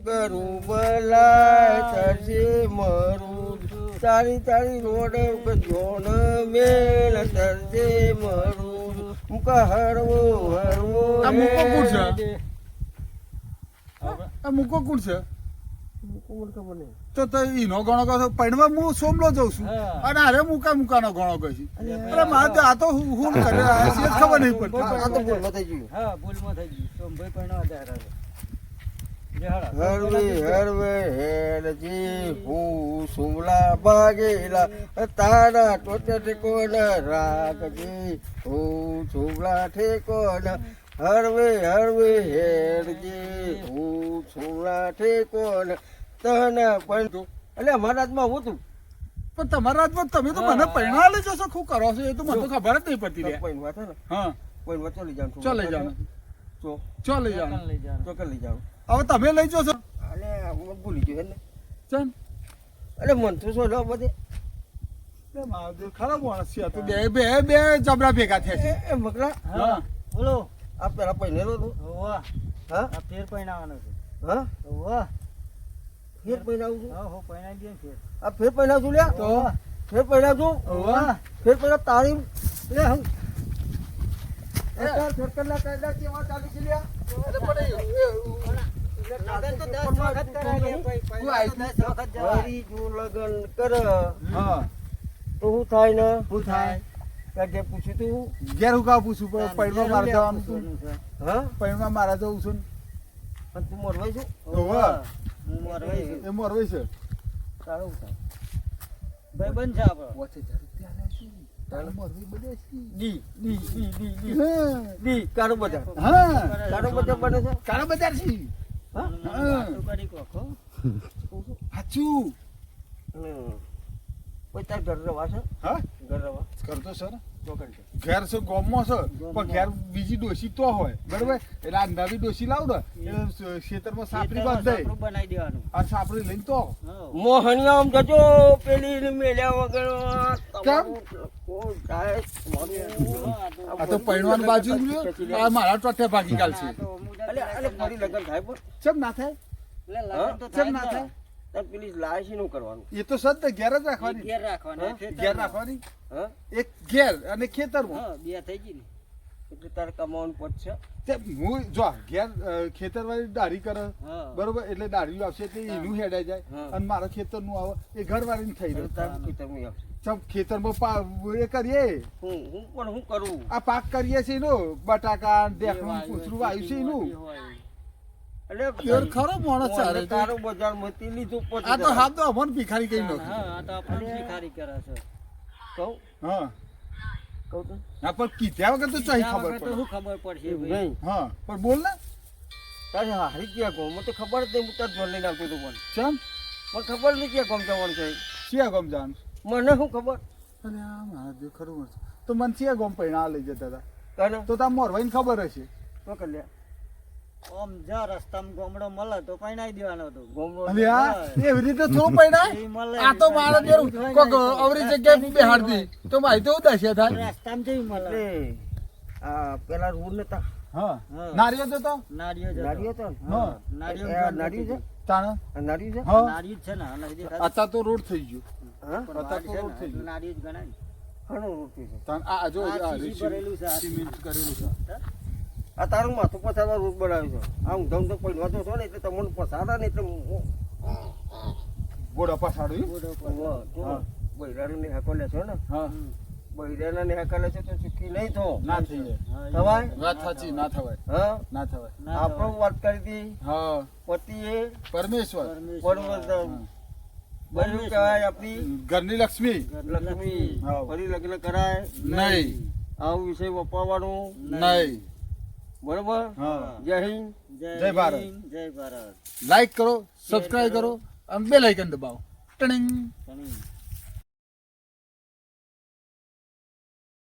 કરું બલાય તરસે મરું તારી તારી રોડ ઉપર જોન મેલ તરસે મરું મુકા હરવો હરવો આ મૂકો કોણ છે આ મૂકો કોણ છે મને ખબર નહીં તો ઈનો ગણો કહો પૈણવા હું સોમલો જઉં છું અને અરે મુકાનો ગણો કહી છે અરે મારે તો આ તો હું કરે ખબર નહીં પડતી આ તો ભૂલમાં થઈ ગયું હા ભૂલમાં થઈ ગયું સોમભાઈ પણ હરવે હરવે હેરજી હું સુમલા ભાગેલા તારા ટોટે ઠેકોના રાખજી હું સુમલા ઠેકોના હરવે હરવે હેરજી હું સુમલા ઠેકોના તને પણ એટલે અમારા રાજમાં હું તું પણ તમારા રાજમાં તમે તો મને પૈણા લઈ જશો શું કરો છો એ તો મને તો ખબર જ નહીં પડતી રે પૈણવા છે ને હા પૈણવા ચો લઈ જાઉં ચો લઈ જાવ ચો લઈ જાવ તો કે લઈ જાઉં હવે તમે લઈ જશો અલે હું ભૂલી ગયો ને ચમ અરે મન તો શું લો બધે ખરાબ માણસ છે તો બે જબરા ભેગા થયા છે એ મકરા હા બોલો આ પેલા પૈણેલો તું વાહ હા આ ફેર પહેણાવાનો છે હા વાહ ફેર પૈણાવું છું હા હો પહેણાઈ દે ફેર આ ફેર પૈણાવું છું લ્યા તો ફેર પૈણાવું છું વાહ ફેર પૈણા તારી લે હું ફેર કરના કાયદા કેવા ચાલી છે લ્યા અરે લગન તો 10 વખત કરાય મારી જો લગન કર હા તો હું થાય ને શું થાય કાજે પૂછ્યું તું ઘેર હું કા પૂછું પણ પૈણવા મારે જવાનું છું હા પૈણવા મારે જવું છું અને તું મોરવાઈ છું વાહ હું મરવાઈ છું એ મોરવાઈ છે સારું થાય ભાઈ બંધ છે આપણો 5000 મોરવાઈ બધે છે D D D D D હા ડી કારો બજાર હા કારો બજાર બને છે કાળા બજાર છે હા વાતો કરી કોખો સાચું કોઈ તાર ઘર રવા છે હા ઘર રવા કરતો સર તો કરશે ઘેર છે ગોમમાં છે પણ ઘેર બીજી ડોસી તો હોય બરોબર એટલે આ નવી ડોસી લાવ ને એટલે ખેતરમાં સાપરી બાંધ દે આપણું બનાવી દેવાનું અને સાપરી લઈને તો મોહનિયા આમ જજો પેલી ને મેલ્યા વગર કેમ? કોણ થાય આ તો પૈણવાની બાજુ આ મારા ટોટે ભાગી ગાલ છે અલે અલે ફરી લગન થાય પણ ચમ ના થાય લગન તો ચમ ના થાય થાય તાર પેલી લાય છે નું કરવાનું એ તો સદ ઘેર જ ને રાખવાની ઘેર રાખવાના ઘેર રાખવાની હા એક ઘેર અને ખેતરમાં હા બે થઈ ગઈ ને એટલે તારે કમાવાનું પડશે તે હું જો ઘેર ખેતર વાળી દાઢી કરે હા બરોબર એટલે દાઢી આવશે એટલે એનું હેડાઈ જાય હા. અને મારા ખેતર નું આવે એ ઘર વાળી થઈ એટલે રહ્યું તારે ખેતરમાં આવશે ચમ ખેતરમાં એ કરીએ હું પણ હું કરું આ પાક કરીએ છીએ એનો બટાકા ઢેકણું પૂછરું વાવ્યું છે એનું એટલે પ્યોર ખરો માણસ છે અરે તો. તારો બજાર માંથી લીધું આ તો હાથ તો અમન ભિખારી કઈ હા નથી આ તો આપણે ભિખારી કરે છે કહું હા કહું તો ના પણ કીધા વગર તો ચાહી ત્યાં ખબર વગર તો પડે શું ખબર પડશે એવું ભાઈ નહીં હા પણ બોલ ને તારે હારી ક્યાં કહું મને તો ખબર જ નહીં હું તાર જોર લઈને આવતો હતો પણ ચમ મને ખબર નહીં ક્યાં કોમ જવાનું છે સિયા ગમ જાણ મને શું ખબર અરે આ મારા દેવ ખરું મળશે તો મને સિયા ગમ પૈણા લઈ જતા હતા કાને તો તાર મોરવાઈને ખબર હશે તો કલ્યા આમ જા રસ્તામાં ગોમડો મળે તો પહેણાઈ દેવાનો હતો ગોમડો અને આ એવી રીતે થોડું પૈણા એ મળે આ તો મારે જેવું કોક અવરી જગ્યાએ બેહાડ દી તો મારી તો ઉદાસ્યા થાય રસ્તામાં જઈ મળે એટલે આ પેલા રૂલ નતા હા હા. નારિયો તો તો નારિયો જતો. નારિયો હતો ને? હા નારિયો એ આ નારિયું છે તાણા આ નારિયું છે હા નારિયો જ છે ને આ નારિયો દેખાય આતા તો રોડ થઈ ગયો હા પણ અત્યારે તો વાડ છે રોડ થઈ ને, ગયો. નારિયો જ ગણાય ને. ઘણું રૂપિયું છે તાણ આ જો આ આ સીસી ભરેલું છે, આ સિમેન્ટ કરેલું છે આ તારું માથું પસારવા રૂટ બનાવ્યો છે આ હું ધમ તો કોઈ વાંધો છો ને એટલે તમને પસારા ને એટલે ગોડા પાછાડ્યું બોર્ડો પર. હા. બૈરાને હકોલે છો ને હા બૈરાને હકોલે છે તો ચૂકી નહીં થો ના થઈ જાય હા, એ થવાય વાત સાચી ના થવાય હા ના થવાય ના આપણો વાત કરી હતી હા પતિએ પરમેશ્વર પરમેશ્વર. પરવર્તન બન્યું કહેવાય આપણી ઘરની લક્ષ્મી લક્ષ્મી હા. ફરી લગ્ન કરાય નહીં આવું વિષય વપાવવાનું નહીં બરોબર હા જય હિન્દ જય ભારત. હિન્દ, જય ભારત લાઈક કરો સબસ્ક્રાઇબ કરો અને બેલ આઇકન દબાવો ટણિંગ ઘણી.